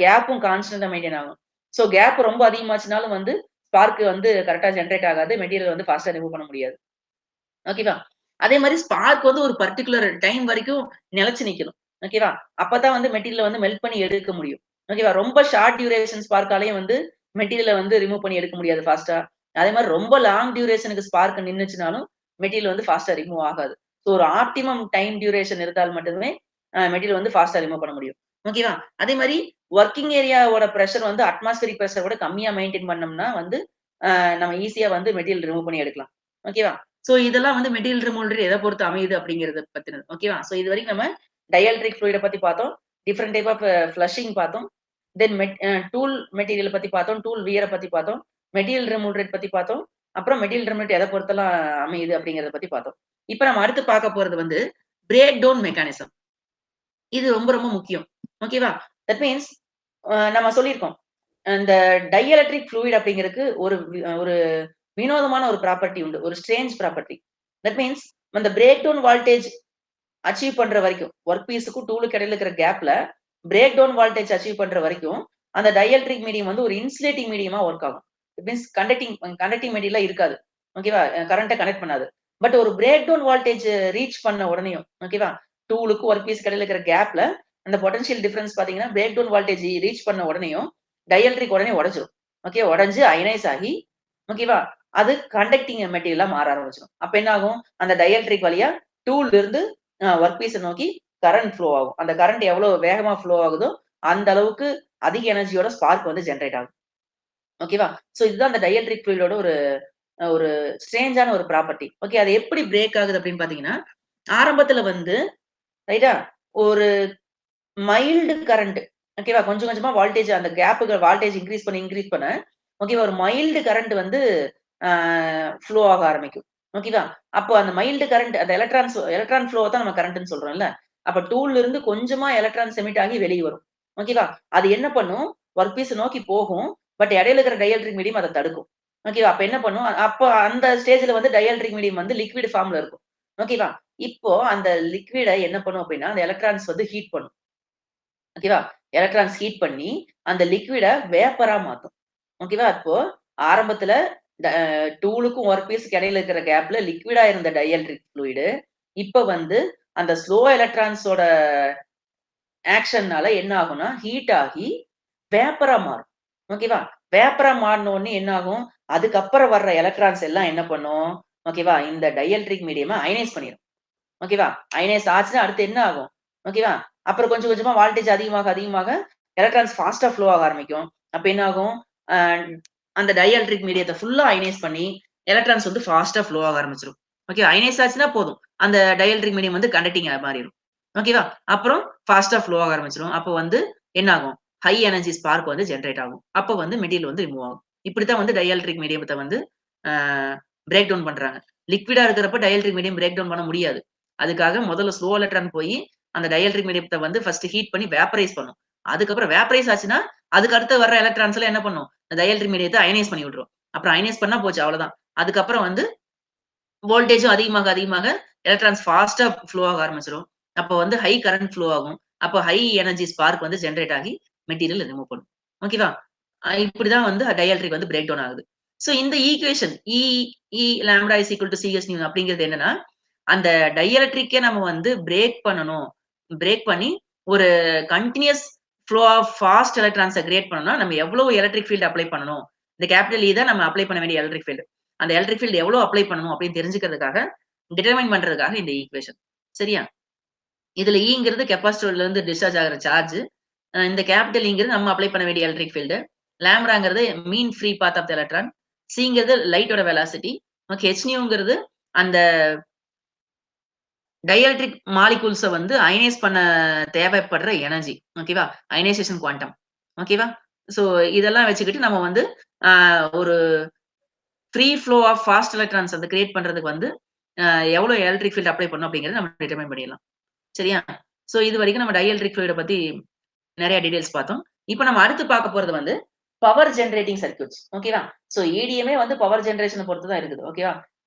கேப்பும் கான்ஸ்டன்ட்டா மெயின்டெயின் ஆகணும். சோ கேப் ரொம்ப அதிகமாச்சுனாலும் வந்து ஸ்பார்க் வந்து கரெக்ட்டா ஜெனரேட் ஆகாது. மெட்டீரியல் வந்து ஃபாஸ்ட்டா ரிமூவ் பண்ண முடியாது. ஓகேவா? அதே மாரி ஸ்பார்க் வந்து ஒரு பர்ட்டிகுலர் டைம் வரைக்கும் நிலைச்சு நிக்கணும். ஓகேவா? அப்பதான் வந்து மெட்டீரியல வந்து மெல்ட் பண்ணி எடுக்க முடியும். ஓகேவா? ரொம்ப ஷார்ட் டியூரேஷன் ஸ்பார்க்காலயும் வந்து மெட்டீரியல வந்து ரிமூவ் பண்ணி எடுக்க முடியாது ஃபாஸ்ட்டா. அதே மாரி ரொம்ப லாங் டியூரேஷனுக்கு ஸ்பார்க் நின்னுச்சுனாலும், மெட்டீரியல் வந்து ஃபாஸ்ட்டா ரிமூவ் ஆகாது. ஸோ ஒரு ஆப்டிமம் டைம் டியூரேஷன் இருந்தால் மட்டுமே மெட்டீரியல் வந்து ஃபாஸ்ட்டா ரிமூவ் பண்ண முடியும். ஓகேவா? அதே மாரி வொர்க்கிங் ஏரியாவோட பிரஷர் வந்து அட்மாஸ்பியரிக் பிரஷர விட கம்மியா மெயின்டெயின் பண்ணோம்னா வந்து, நம்ம ஈஸியா வந்து மெட்டீரியல் ரிமூவ் பண்ணி எடுக்கலாம். ஓகேவா? சோ இதெல்லாம் வந்து மெட்டீரியல் ரிமூவல் ரேட் எத பொறுத்து அமையுது அப்படிங்கிறத பத்தினது. ஓகேவா? சோ இதுவரைக்கும் நம்ம டயஎலக்ட்ரிக் ஃப்ளூயிட பத்தி பார்த்தோம். டிஃபரெண்ட் டைப் ஆஃப் ஃப்ளஷிங் பார்த்தோம். தென் டூல் மெட்டீரியல் பத்தி பார்த்தோம். டூல் வியர பத்தி பார்த்தோம். மெட்டீரியல் ரிமூவல் ரேட் பத்தி பார்த்தோம். அப்புறம் மெட்டீரியல் ரிமூவல் ரேட் எத பொறுத்தெல்லாம் அமையுது அப்படிங்கிறத பத்தி பார்த்தோம். இப்ப நம்ம அடுத்து பார்க்க போறது வந்து பிரேக் டவுன் மெக்கானிசம். இது ரொம்ப ரொம்ப முக்கியம். ஓகேவா? தட் மீன்ஸ் நம்ம சொல்லியிருக்கோம். இந்த டைஎலக்ட்ரிக் ஃப்ளூயிட் அப்படிங்கிறதுக்கு ஒரு வினோதமான ஒரு ப்ராப்பர்ட்டி உண்டு. ஒரு ஸ்ட்ரேஞ்ச் ப்ராப்பர்ட்டி. தட் மீன்ஸ் அந்த பிரேக் டவுன் வோல்டேஜ் அச்சீவ் பண்ற வரைக்கும், வொர்க் பீஸ்க்கும் டூலுக்கு இடையில இருக்கிற கேப்ல பிரேக் டவுன் வோல்டேஜ் அச்சீவ் பண்ற வரைக்கும், அந்த டைஎலக்ட்ரிக் மீடியம் வந்து ஒரு இன்சுலேட்டிங் மீடியமா வொர்க் ஆகும். இட் மீன்ஸ் கண்டக்டிங் மெட்டீரியலா இருக்காது. ஓகேவா? கரண்ட்ட கனெக்ட் பண்ணாது. பட் ஒரு பிரேக் டவுன் வோல்டேஜ் ரீச் பண்ண உடனேயும், ஓகேவா? டூலுக்கும் வொர்க் பீஸ்க்கு இடையில இருக்கிற கேப்ல அந்த பொட்டன்ஷியல் டிஃபரன்ஸ் பார்த்தீங்கன்னா, பிரேக் டவுன் வோல்டேஜ் ரீச் பண்ண உடனேயும், டைஎலக்ட்ரிக் உடனே உடைஞ்சிரும். ஓகே. உடைஞ்சு அயனைஸ் ஆகி, ஓகேவா? அது கண்டக்டிங் மெட்டீரியலா மாற ஆரம்பிச்சுரும். அப்ப என்ன ஆகும்? அந்த டைஎலக்ட்ரிக் வழியா டூல்ல இருந்து வொர்க் பீஸ நோக்கி கரண்ட் ஃப்ளோ ஆகும். அந்த கரண்ட் எவ்வளவு வேகமா ஃப்ளோ ஆகுதோ, அந்த அளவுக்கு அதிக எனர்ஜியோட ஸ்பார்க் வந்து ஜெனரேட் ஆகும். ஓகேவா? சோ இதுதான் அந்த டைஎலக்ட்ரிக் ஃப்ளூயிடோட ஒரு ஒரு ஸ்ட்ரேஞ்சான ஒரு ப்ராப்பர்ட்டி. ஓகே. அது எப்படி பிரேக் ஆகுது அப்படின்னு பார்த்தீங்கன்னா, ஆரம்பத்துல வந்து ரைட்டா? ஒரு மைல்டு கரண்ட் ஓகேவா? கொஞ்சம் கொஞ்சமா வோல்டேஜ் அந்த கேப்க்கு வோல்டேஜ் இன்கிரீஸ் பண்ண ஓகேவா? ஒரு மைல்டு கரண்ட் வந்து ஆ ஃப்ளோ ஆக ஆரம்பிக்கும். ஓகேவா? அப்போ அந்த மைல்டு கரண்ட் அந்த எலக்ட்ரான் ஃப்ளோவ தான் நம்ம கரண்ட்ன்னு சொல்றோம்ல. அப்ப டூல்ல இருந்து கொஞ்சமா எலக்ட்ரான்ஸ் எமிட் ஆகி வெளிய வரும். ஓகேவா? அது என்ன பண்ணும்? வொர்க் பீஸ நோக்கி போகும். பட் இடையில இருக்கிற டைஎலக்ட்ரிக் மீடியம் அத தடுக்கும். ஓகேவா? அப்ப என்ன பண்ணும்? அப்ப அந்த ஸ்டேஜ்ல வந்து டைஎலக்ட்ரிக் மீடியம் வந்து லிக்விட் ஃபார்ம்ல இருக்கும். ஓகேவா? இப்போ அந்த லிக்விட என்ன பண்ணும் அப்டின்னா, அந்த எலக்ட்ரான்ஸ் வந்து ஹீட் பண்ணும். ஓகேவா? எலக்ட்ரான்ஸ் ஹீட் பண்ணி, அந்த லிக்விட வேப்பரா மாத்தும். ஓகேவா? அப்போ ஆரம்பத்துல ட டூலுக்கும் வொர்க் பீஸ்க்கு இடையில இருக்கிற கேப்ல லிக்விடா இருந்த டைஎலக்ட்ரிக் ஃப்ளூயிடு, இப்ப வந்து அந்த ஸ்லோ எலக்ட்ரான்ஸோட ஆக்ஷன்னால என்ன ஆகும்னா, ஹீட் ஆகி வேப்பரா மாறும். ஓகேவா? வேப்பரா மாறுன உடனே என்ன ஆகும்? அதுக்கப்புறம் வர்ற எலக்ட்ரான்ஸ் எல்லாம் என்ன பண்ணும்? ஓகேவா? இந்த டைஎலக்ட்ரிக் மீடியம அயனைஸ் பண்ணிரும். ஓகேவா? அயனைஸ் ஆச்சுன்னா அடுத்து என்ன ஆகும்? ஓகேவா? அப்புறம் கொஞ்சம் கொஞ்சமா வோல்டேஜ் அதிகமாக எலக்ட்ரான்ஸ் ஃபாஸ்ட்டா ஃப்ளோ ஆக ஆரம்பிக்கும். அப்ப என்ன ஆகும்? அ அந்த டைஎலக்ட்ரிக் மீடியத்த ஃபுல்லா அயனைஸ் பண்ணி, எலக்ட்ரான்ஸ் வந்து ஃபாஸ்ட்டா ஃப்ளோ ஆக ஆரம்பிச்சுரும். ஓகே. அயனைஸ் ஆச்சுன்னா போதும். அந்த டைஎலக்ட்ரிக் மீடியம் வந்து கண்டக்டிங்கா மாறிரும். ஓகேவா? அப்புறம் ஃபாஸ்ட்டா ஃப்ளோ ஆக ஆரம்பிச்சுரும். அப்போ வந்து என்ன ஆகும்? ஹை எனர்ஜி ஸ்பார்க் வந்து ஜெனரேட் ஆகும். அப்ப வந்து மெட்டீரியல் வந்து ரிமூவ் ஆகும். இப்படித்தான் வந்து டைஎலக்ட்ரிக் மீடியத்த வந்து அ பிரேக் டவுன் பண்றாங்க. லிக்விடா இருக்கிறப்ப டைஎலக்ட்ரிக் மீடியம் பிரேக் டவுன் பண்ண முடியாது. அதுக்காக முதல்ல ஸ்லோ எலக்ட்ரான் போயி, அந்த டைஎலக்ட்ரிக் மீடியத்த வந்து ஃபர்ஸ்ட் ஹீட் பண்ணி வேப்பரைஸ் பண்ணும். அதுக்கப்புறம் வேப்பரைஸ் ஆச்சுன்னா, அதுக்கு அடுத்து வர்ற எலக்ட்ரான்ஸ் எல்லாம் என்ன பண்ணும்? இந்த டைஎலக்ட்ரிக் மீடியத்த அயனைஸ் பண்ணி விட்டுரும். அப்புறம் அயனைஸ் பண்ணா போச்சு அவ்வளவுதான். அதுக்கப்புறம் வந்து வோல்டேஜும் அதிகமாக எலக்ட்ரான்ஸ் ஃபாஸ்ட்டா ஃப்ளோ ஆக ஆரம்பிச்சுரும். அப்போ வந்து ஹை கரண்ட் ஃப்ளோ ஆகும். அப்போ ஹை எனர்ஜி ஸ்பார்க் வந்து ஜெனரேட் ஆகி மெட்டீரியல் ரிமூவ் பண்ணும். ஓகேவா? இப்படிதான் வந்து டை எலக்ட்ரிக் வந்து பிரேக் டவுன் ஆகுது. சோ இந்த equation E lambda is equal to CS nu அப்படிங்கிறது என்னன்னா, அந்த டை எலக்ட்ரிக்கே நம்ம வந்து பிரேக் பண்ணணும். பிரேக் பண்ணி ஒரு கன்டினியூஸ் ஃப்ளோ ஆஃப் ஃபாஸ்ட் எலக்ட்ரான்ஸ கிரியேட் பண்ணணும்னா, நம்ம எவ்வளவு எலக்ட்ரிக் ஃபீல்ட் அப்ளை பண்ணணும். இந்த கேப்பிட்டல் இ தான் நம்ம அப்ளை பண்ண வேண்டிய எலக்ட்ரிக் ஃபீல்ட். அந்த எலக்ட்ரிக் ஃபீல்ட் எவ்வளவு அப்ளை பண்ணணும் அப்படின்னு தெரிஞ்சுக்கிறதுக்காக, டிட்டர்மைன் பண்றதுக்காக இந்த ஈக்குவேஷன். சரியா? இதுல ஈங்கிறது கெப்பாசிட்டர்ல இருந்து டிஸ்சார்ஜ் ஆகுற சார்ஜ். இந்த கேப்பிட்டல் ஈங்கிறது நம்ம அப்ளை பண்ண வேண்டிய எலக்ட்ரிக் ஃபீல்டு. லாம்ப்டாங்கிறது mean free path of the electron. சிங்கிறது லைட்டோட வெலாசிட்டி. ஓகே. ஹெச்னியூங்கிறது அந்த டைஎலக்ட்ரிக் மாலிக்யூல்ஸ வந்து அயனைஸ் பண்ண தேவைப்படுற எனர்ஜி. ஓகேவா? Ionisation quantum. ஓகேவா? சோ இதெல்லாம் வச்சுக்கிட்டு நம்ம வந்து அ ஒரு free flow of fast electrons அத கிரியேட் பண்றதுக்கு வந்து எவ்வளோ எலக்ட்ரிக் ஃபீல்ட் அப்ளை பண்ணணும் அப்படிங்கிறத நம்ம டிட்டர்மைன் பண்ணிடலாம். சரியா? சோ இதுவரைக்கும் நம்ம டைஎலக்ட்ரிக் ஃப்ளூயிட பத்தி நெறைய டீடைல்ஸ் பார்த்தோம். இப்ப நம்ம அடுத்து பார்க்க போறது வந்து பவர் ஜெனரேட்டிங் சர்க்யூட்ஸ். ஓகேவா? சோ ஈடிஎம்மே வந்து பவர் ஜெனரேஷன பொறுத்து தான் இருக்குது. ஓகேவா?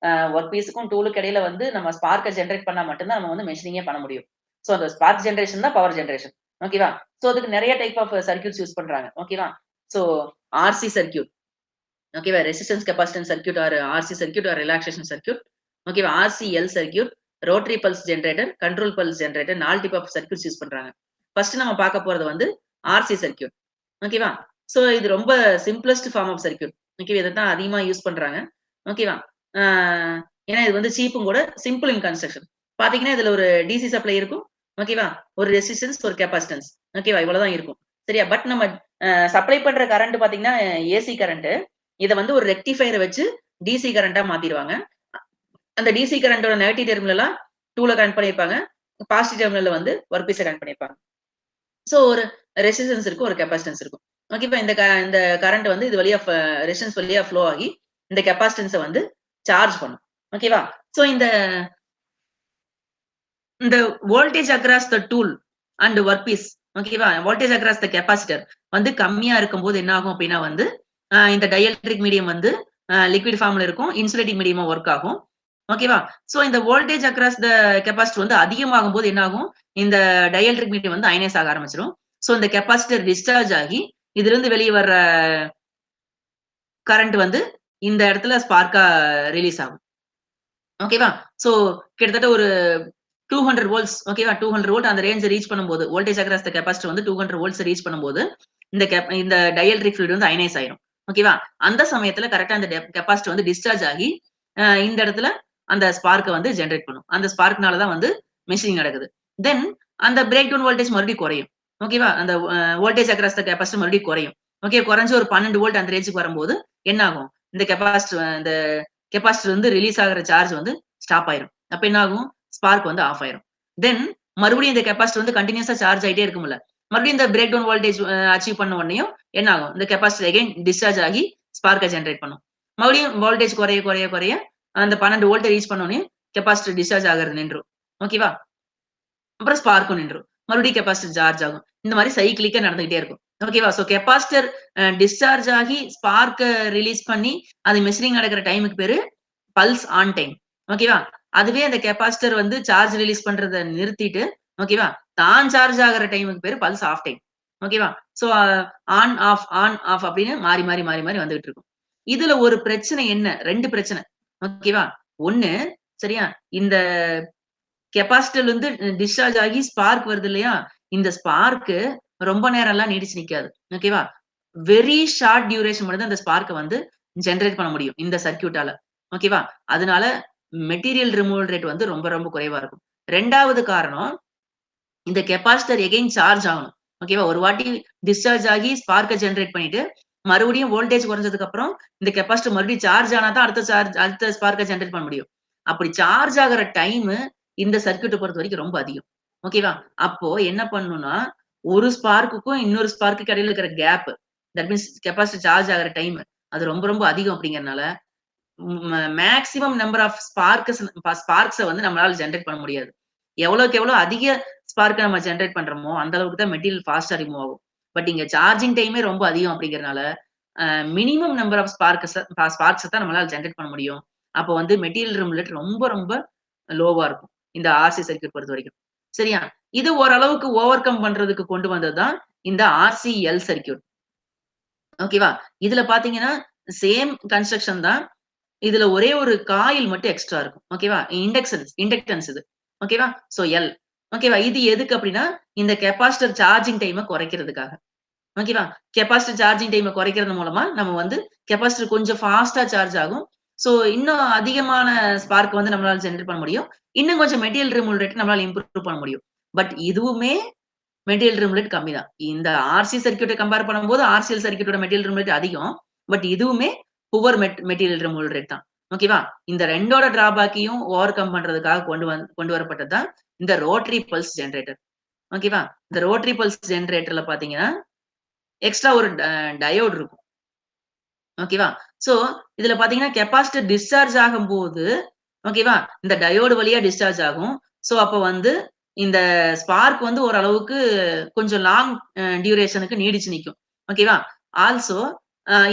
வொர்க் பீஸ்க்கும் டூலுக்கு இடையில வந்து நம்ம ஸ்பார்க்க ஜெனரேட் பண்ணா மட்டும் தான் நம்ம வந்து மெஷினிங்கே பண்ண முடியும். சோ அந்த ஸ்பார்க் ஜெனரேஷன் தான் பவர் ஜெனரேஷன். ஓகேவா? சோ அதுக்கு நெறைய டைப் ஆஃப் சர்க்யூட்ஸ் யூஸ் பண்றாங்க. ஓகேவா? So RC circuit. ஓகேவா? Resistance capacitance circuit or RC circuit or relaxation circuit. ஓகேவா? RCL circuit, rotary pulse generator, control pulse generator 4 type of circuits use பண்றாங்க. First நம்ம பார்க்க போறது வந்து ஆர்சி சர்க்யூட். ஓகேவா? சோ இது ரொம்ப சிம்ப்ளஸ்ட் ஃபார்ம் ஆஃப் சர்க்யூட். ஓகேவா? இத தான் அதிகமா யூஸ் பண்றாங்க. ஓகேவா? ஆ ஏன்னா இது வந்து சீப்பும் கூட, சிம்பிள் இன் கன்ஸ்ட்ரக்ஷன். பார்த்தீங்கன்னா, இதுல ஒரு டிசி சப்ளை இருக்கும். ஓகேவா? ஒரு ரெசிஸ்டன்ஸ், ஒரு கெபாசிட்டன்ஸ். ஓகேவா? இவ்வளவு தான் இருக்கும். சரியா? பட் நம்ம சப்ளை பண்ற கரண்ட் பார்த்தீங்கன்னா, ஏசி கரண்ட். இத வந்து ஒரு ரெக்டிஃபையர வச்சு டிசி கரண்ட்டா மாத்திருவாங்க. அந்த டிசி கரண்டோட நெகட்டிவ் டெர்மினலா 2ல கனெக்ட் பண்ணியிருப்பாங்க. பாசிட்டிவ் டெர்மினல்ல வந்து ஒர்க் பீஸ கனெக்ட் பண்ணியிருப்பாங்க. சோ ஒரு ரெசிஸ்டன்ஸ் இருக்கும், ஒரு கெப்பாசிட்டன்ஸ் இருக்கும். ஓகேவா? இந்த கரண்ட் வந்து இது வழியா ரெசிஸ்டன்ஸ் வழியா ஃப்ளோ ஆகி இந்த கெப்பாசிட்டன்ஸ வந்து சார்ஜ் பண்ணும். ஓகேவா? சோ இந்த voltage across the tool and work piece ஓகேவா? வோல்டேஜ் அக்ராஸ் த கெப்பாசிட்டர் வந்து கம்மியா இருக்கும்போது என்ன ஆகும் அப்டின்னா வந்து, இந்த டை எலக்ட்ரிக் மீடியம் வந்து லிக்விட் ஃபார்ம்ல இருக்கும். இன்சுலேட்டிங் மீடியமா ஒர்க் ஆகும். ஓகேவா? சோ இந்த வோல்டேஜ் அக்ராஸ் த கெப்பாசிட்டர் வந்து அதிகமாகும்போது என்ன ஆகும்? இந்த டை எலக்ட்ரிக் மீடியம் வந்து அயனைஸ் ஆக ஆரம்பிச்சுரும். சோ இந்த கெப்பாசிட்டர் டிஸ்சார்ஜ் ஆகி, இதிலிருந்து வெளிய வர்ற கரண்ட் வந்து இந்த இடத்துல ஸ்பார்க்கா ரிலீஸ் ஆகும். ஓகேவா? சோ கிட்டத்தட்ட ஒரு 200 வோல்ட்ஸ் ஓகேவா? 200 வோல்ட் அந்த ரேஞ்ச ரீச் பண்ணும்போது, வோல்டேஜ் அக்ராஸ் த கெபாசிட்டர் வந்து 200 வோல்ட்ஸ் ரீச் பண்ணும்போது, இந்த டை எலக்ட்ரிக் ஃப்ளூயிட் வந்து அயனைஸ் ஆயிரும். ஓகேவா? அந்த சமயத்துல கரெக்ட்டா அந்த கெபாசிட்டர் வந்து டிஸ்சார்ஜ் ஆகி, இந்த இடத்துல அந்த ஸ்பார்க்க வந்து ஜெனரேட் பண்ணும். அந்த ஸ்பார்க்னால தான் வந்து மெஷினிங் நடக்குது. தென் அந்த பிரேக் டவுன் வோல்டேஜ் மறுபடியும் குறையும். ஓகேவா? அந்த வோல்டேஜ் அக்ராஸ் த கெபாசிட்டர் மறுபடியும் குறையும். ஓகே குறைஞ்சு ஒரு 12 வோல்ட் அந்த ரேஞ்சுக்கு வரும்போது என்ன ஆகும்? இந்த கெபாசிட்டர் வந்து ரிலீஸ் ஆகுற சார்ஜ் வந்து ஸ்டாப் ஆயிரும். அப்ப என்ன ஆகும்? ஸ்பார்க் வந்து ஆஃப் ஆயிரும். தென் மறுபடியும் இந்த கெபாசிட்டர் வந்து கன்டினியூஸா சார்ஜ் ஆயிட்டே இருக்கும்ல. மறுபடியும் இந்த பிரேக் டவுன் வோல்டேஜ் அச்சீவ் பண்ண உடனேயும் என்ன ஆகும்? இந்த கெபாசிட்டர் அகைன் டிஸ்சார்ஜ் ஆகி ஸ்பார்க்க ஜெனரேட் பண்ணும். மறுபடியும் வோல்டேஜ் குறைய அந்த 12 வோல்ட்ட ரீச் பண்ண உடனே கெபாசிட்டர் டிஸ்சார்ஜ் ஆகுறது நின்றும். ஓகேவா? அப்புறம் ஸ்பார்க்கும் நின்றும். மறுபடியும் கெபாசிட்டர் சார்ஜ் ஆகும். இந்த மாரி சைக்கிளிக்கா நடந்துகிட்டே இருக்கும். ஓகேவா? சோ கெபாசிட்டர் டிஸ்சார்ஜ் ஆகி ஸ்பார்க்க ரிலீஸ் பண்ணி அது மெஷினிங் நடக்கிற டைமுக்கு பேரு பல்ஸ் ஆன் டைம். ஓகேவா? அதுவே அந்த கெபாசிட்டர் வந்து சார்ஜ் ரிலீஸ் பண்றத நிறுத்திட்டு, ஓகேவா? தான் சார்ஜ் ஆகுற டைமுக்கு பேரு பல்ஸ் ஆஃப் டைம். ஓகேவா? சோ ஆன், ஆஃப் அப்படின்னு மாறி வந்துகிட்டு இருக்கும். இதுல ஒரு பிரச்சனை என்ன? 2 பிரச்சனை. ஓகேவா? 1 சரியா? இந்த கெபாசிட்டர்ல இருந்து டிஸ்சார்ஜ் ஆகி ஸ்பார்க் வருது இல்லையா? இந்த ஸ்பார்க் ரொம்ப நேரம்லாம் நீடிச்சு நிக்காது. ஓகேவா? வெரி ஷார்ட் டியூரேஷன் மட்டும் தான் இந்த ஸ்பார்க்க வந்து ஜெனரேட் பண்ண முடியும். இந்த சர்க்யூட்டால. ஓகேவா? அதனால மெட்டீரியல் ரிமூவல் ரேட் வந்து ரொம்ப ரொம்ப குறைவா இருக்கும். 2வது காரணம், இந்த கெபாசிட்டர் எகைன் சார்ஜ் ஆகணும். ஓகேவா? ஒரு வாட்டி டிஸ்சார்ஜ் ஆகி ஸ்பார்க்க ஜெனரேட் பண்ணிட்டு, மறுபடியும் வோல்டேஜ் குறைஞ்சதுக்கு அப்புறம் இந்த கெபாசிட்டர் மறுபடியும் சார்ஜ் ஆனா தான் அடுத்த ஸ்பார்க்க ஜெனரேட் பண்ண முடியும். அப்படி சார்ஜ் ஆகுற டைமு இந்த சர்க்யூட்ட பொறுத்தவரைக்கும் ரொம்ப அதிகம். ஓகேவா? அப்போ என்ன பண்ணணும்னா, ஒரு ஸ்பார்க்குக்கும் இன்னொரு ஸ்பார்க்குக்கு இடையில இருக்கிற gap that means capacitor charge ஆகுற டைம் அது ரொம்ப ரொம்ப அதிகம் அப்படிங்கிறனால, மேக்ஸிமம் நம்பர் ஆஃப் ஸ்பார்க்ஸ வந்து நம்மளால ஜெனரேட் பண்ண முடியாது. எவ்வளவுக்கு எவ்வளோ அதிக ஸ்பார்க்க நம்ம ஜெனரேட் பண்றோமோ, அந்த அளவுக்கு தான் மெட்டீரியல் ஃபாஸ்ட்டா ரிமூவ் ஆகும். பட் இங்க சார்ஜிங் டைமே ரொம்ப அதிகம் அப்படிங்கிறனால, மினிமம் நம்பர் ஆஃப் ஸ்பார்க்ஸ தான் நம்மளால ஜெனரேட் பண்ண முடியும். அப்போ வந்து மெட்டீரியல் ரிமூவல் ரேட் ரொம்ப ரொம்ப லோவா இருக்கும். இந்த ஆர்சி சர்க்யூட் பொறுத்தவரைக்கும். சரியா? இது ஓரளவுக்கு ஓவர் கம் பண்றதுக்கு கொண்டு வந்தது தான் இந்த ஆர்சிஎல் சர்க்யூட். ஓகேவா? இதுல பார்த்தீங்கன்னா, சேம் கன்ஸ்ட்ரக்ஷன் தான். இதுல ஒரே ஒரு காயில் மட்டும் எக்ஸ்ட்ரா இருக்கும். ஓகேவா? இண்டக்டன்ஸ் இது. ஓகேவா? So L. ஓகேவா? இது எதுக்கு அப்டின்னா, இந்த கெபாசிட்டர் சார்ஜிங் டைம குறைக்கிறதுக்காக. ஓகேவா? கெபாசிட்டர் சார்ஜிங் டைம குறைக்கிறது மூலமா, நம்ம வந்து கெபாசிட்டர் கொஞ்சம் ஃபாஸ்ட்டா சார்ஜ் ஆகும். சோ இன்னும் அதிகமான ஸ்பார்க் வந்து நம்மளால ஜெனரேட் பண்ண முடியும். இன்னும் கொஞ்சம் மெட்டீரியல் ரிமூவல் ரேட் நம்மளால இம்ப்ரூவ் பண்ண முடியும். பட் இதுவுமே மெட்டீரியல் ரிமூவல் ரேட் கம்மி தான். இந்த ஆர்சி சர்க்யூட்ட கம்பேர் பண்ணும்போது, ஆர்சிஎல் சர்க்யூட்டோட மெட்டீரியல் ரிமூவல் ரேட் அதிகம். பட் இதுவுமே புவர் மெட்டீரியல் ரிமூவல் ரேட் தான். ஓகேவா? இந்த 2ஓட டிராபேக்கையும் ஓவர் கம் பண்றதுக்காக கொண்டு வரப்பட்டது தான் இந்த ரோட்டரி பல்ஸ் ஜெனரேட்டர். ஓகேவா? இந்த ரோட்டரி பல்ஸ் ஜெனரேட்டர்ல பார்த்தீங்கன்னா, எக்ஸ்ட்ரா ஒரு டயோட் இருக்கும். ஓகேவா? சோ, இதுல பார்த்தீங்கன்னா, கெபாசிட்டர் டிஸ்சார்ஜ் ஆகும்போது, ஓகேவா? இந்த டயோடு வழியா டிஸ்சார்ஜ் ஆகும். சோ, அப்ப வந்து இந்த ஸ்பார்க் வந்து ஓரளவுக்கு கொஞ்சம் லாங் டியூரேஷனுக்கு நீடிச்சு நிக்கும். ஓகேவா? ஆல்சோ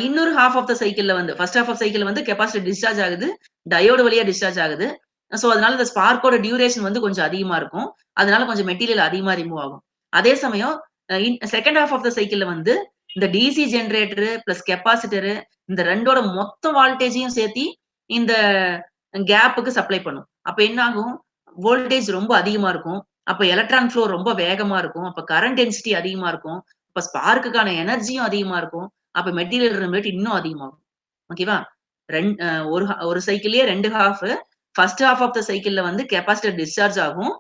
இன்னொரு ஹால்ஃப் ஆஃப் த சைக்கிள்ல வந்து ஃபர்ஸ்ட் ஹால்ஃப் ஆஃப் சைக்கிள்ல வந்து கெபாசிட்டர் டிஸ்சார்ஜ் ஆகுது. டயோடு வழியா டிஸ்சார்ஜ் ஆகுது. சோ, அதனால இந்த ஸ்பார்க்கோட டியூரேஷன் வந்து கொஞ்சம் அதிகமா இருக்கும். அதனால கொஞ்சம் மெட்டீரியல் அதிகமா ரிமூவ் ஆகும். அதே சமயம் செகண்ட் ஹால்ஃப் ஆஃப் த சைக்கிள்ல வந்து இந்த டிசி ஜெனரேட்டர் பிளஸ் கெபாசிட்டர் இந்த 2ஓட மொத்த வோல்டேஜையும் சேர்த்தி இந்த கேப்க்கு சப்ளை பண்ணும். அப்ப என்ன ஆகும்? வோல்டேஜ் ரொம்ப அதிகமா இருக்கும். அப்ப எலக்ட்ரான் ஃப்ளோ ரொம்ப வேகமா இருக்கும். அப்ப கரண்ட் டென்சிட்டி அதிகமா இருக்கும். அப்ப ஸ்பார்க்குக்கான எனர்ஜியும் அதிகமா இருக்கும். அப்ப மெட்டீரியல் ரேட் இன்னும் அதிகமாகும். ஓகேவா? ரெண் அ ஒரு ஒரு சைக்கிள்லயே 2 half. First half of the சைக்கிள்ல வந்து கெபாசிட்டர் டிஸ்சார்ஜ் ஆகும்.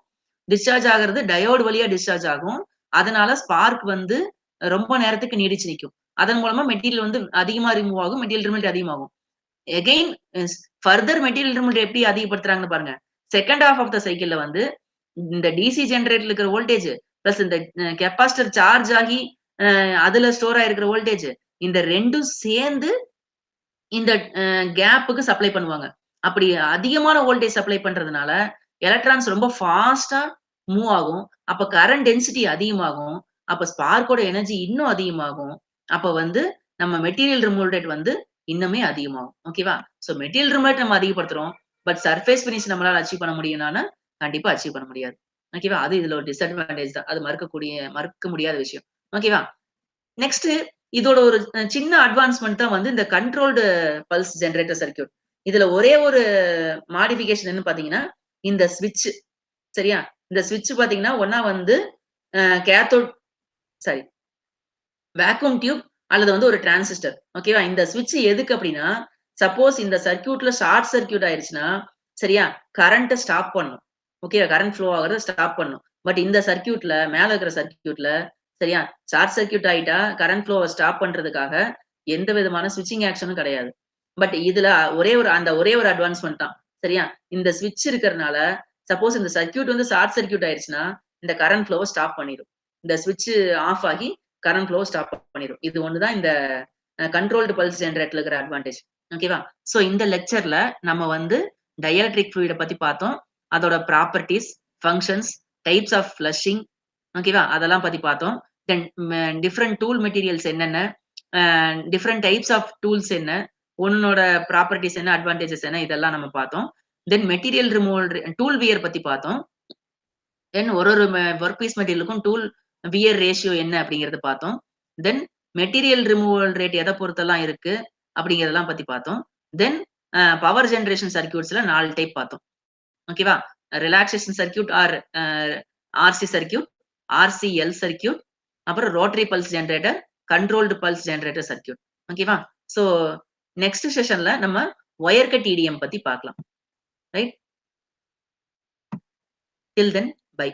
டிஸ்சார்ஜ் ஆகுறது டயோடு வழியா டிஸ்சார்ஜ் ஆகும். அதனால ஸ்பார்க் வந்து ரொம்ப நேரத்துக்கு நீடிச்சு நிக்கும். அதன் மூலமா மெட்டீரியல் வந்து அதிகமா ரிமூவ் ஆகும். மெட்டீரியல் ரிமூவ் அதிகமாகும். எகைன் ஃபர்தர் மெட்டீரியல் ரிமூவல் எப்படி அதிகப்படுத்துறாங்கன்னு பாருங்க. செகண்ட் ஹால்ஃப் ஆஃப் த சைக்கிள்ல வந்து இந்த டிசி ஜெனரேட்டர்ல இருக்கிற வோல்டேஜ் பிளஸ் இந்த கெப்பாசிட்டர் சார்ஜ் ஆகி அதுல ஸ்டோர் ஆயிருக்கிற வோல்டேஜ் இந்த 2ம் சேர்ந்து இந்த கேப்புக்கு சப்ளை பண்ணுவாங்க. அப்படி அதிகமான வோல்டேஜ் சப்ளை பண்றதுனால, எலக்ட்ரான்ஸ் ரொம்ப ஃபாஸ்ட்டா மூவ் ஆகும். அப்ப கரண்ட் டென்சிட்டி அதிகமாகும். அப்ப ஸ்பார்க்கோட எனர்ஜி இன்னும் அதிகமாகும். அப்ப வந்து நம்ம மெட்டீரியல் ரிமூவல் ரேட் வந்து இன்னுமே அதிகமாகும். ஓகேவா? சோ மெட்டீரியல் ரிமூவல் ரேட் நம்ம அதிகப்படுத்துறோம். பட் சர்ஃபேஸ் ஃபினிஷ் நம்மளால அச்சீவ் பண்ண முடியுமானா, கண்டிப்பா அச்சீவ் பண்ண முடியாது. ஓகேவா? அது இதுல ஒரு டிஸ்அட்வான்டேஜ் தான். அது மறுக்க முடியாத விஷயம். ஓகேவா? நெக்ஸ்ட் இதோட ஒரு சின்ன அட்வான்ஸ்மென்ட் தான் வந்து இந்த கண்ட்ரோல்டு பல்ஸ் ஜெனரேட்டர் சர்க்யூட். இதுல ஒரே ஒரு மாடிஃபிகேஷன் என்னன்னு பாத்தீங்கன்னா, இந்த ஸ்விட்ச் சரியா? இந்த ஸ்விட்ச் பாத்தீங்கன்னா, ஒண்ணா வந்து கேத்தோட் சாரி வேக்யூம் டியூப் அல்லது வந்து ஒரு டிரான்சிஸ்டர். ஓகேவா? இந்த ஸ்விட்ச் எதுக்கு அப்டின்னா, சப்போஸ் இந்த சர்க்யூட்ல ஷார்ட் சர்க்யூட் ஆயிருச்சுன்னா, சரியா? கரண்ட்ட ஸ்டாப் பண்ணும். ஓகேவா? கரண்ட் ஃப்ளோ ஆகுறத ஸ்டாப் பண்ணும். பட் இந்த சர்க்யூட்ல மேல இருக்கிற சர்க்யூட்ல சரியா? ஷார்ட் சர்க்யூட் ஆயிட்டா கரண்ட் ஃப்ளோவ ஸ்டாப் பண்றதுக்காக எந்த விதமான ஸ்விட்சிங் ஆக்ஷனும் கிடையாது. பட் இதுல ஒரே ஒரு அட்வான்ஸ்மென்ட் தான். சரியா? இந்த ஸ்விட்ச் இருக்கிறனால, சப்போஸ் இந்த சர்க்யூட் வந்து ஷார்ட் சர்க்யூட் ஆயிருச்சுன்னா, இந்த கரண்ட் ஃப்ளோவ ஸ்டாப் பண்ணிரும். இந்த ஸ்விட்ச் ஆஃப் ஆகி கரண்ட் ஃப்ளோ ஸ்டாப் பண்ணிரும். இது ஒண்ணு தான் இந்த கண்ட்ரோல்டு பல்ஸ் ஜெனரேட்டர்ல இருக்கிற அட்வான்டேஜ். ஓகேவா? சோ இந்த லெக்சர்ல நம்ம வந்து டை எலக்ட்ரிக் ஃப்ளூயிட பத்தி பார்த்தோம். அதோட properties, functions, types of flushing ஓகேவா? அதெல்லாம் பத்தி பார்த்தோம். தென் டிஃபரெண்ட் டூல் மெட்டீரியல்ஸ் என்னென்ன? Uh different types of tools என்ன? ஒண்ணோட ப்ராப்பர்ட்டீஸ் என்ன? அட்வான்டேஜஸ் என்ன? இதெல்லாம் நம்ம பார்த்தோம். Then material removal tool wear பத்தி பார்த்தோம். தென் ஒரு வொர்க் பீஸ் மெட்டீரியலுக்கும் டூல் வியர் ரேஷியோ என்ன அப்படிங்கிறத பார்த்தோம். தென் மெட்டீரியல் ரிமூவல் ரேட் எத பொறுத்தெல்லாம் இருக்கு அப்படிங்கிறதெல்லாம் பத்தி பார்த்தோம். தென் பவர் ஜெனரேஷன் சர்க்யூட்ஸ்ல 4 டைப் பார்த்தோம். ஓகேவா? Relaxation circuit or RC circuit, RCL circuit, அப்புறம் rotary pulse generator, controlled pulse generator circuit. ஓகேவா? சோ நெக்ஸ்ட் செஷன்ல நம்ம வயர் கட் இடிஎம் பத்தி பார்க்கலாம். ரைட்? Till then by.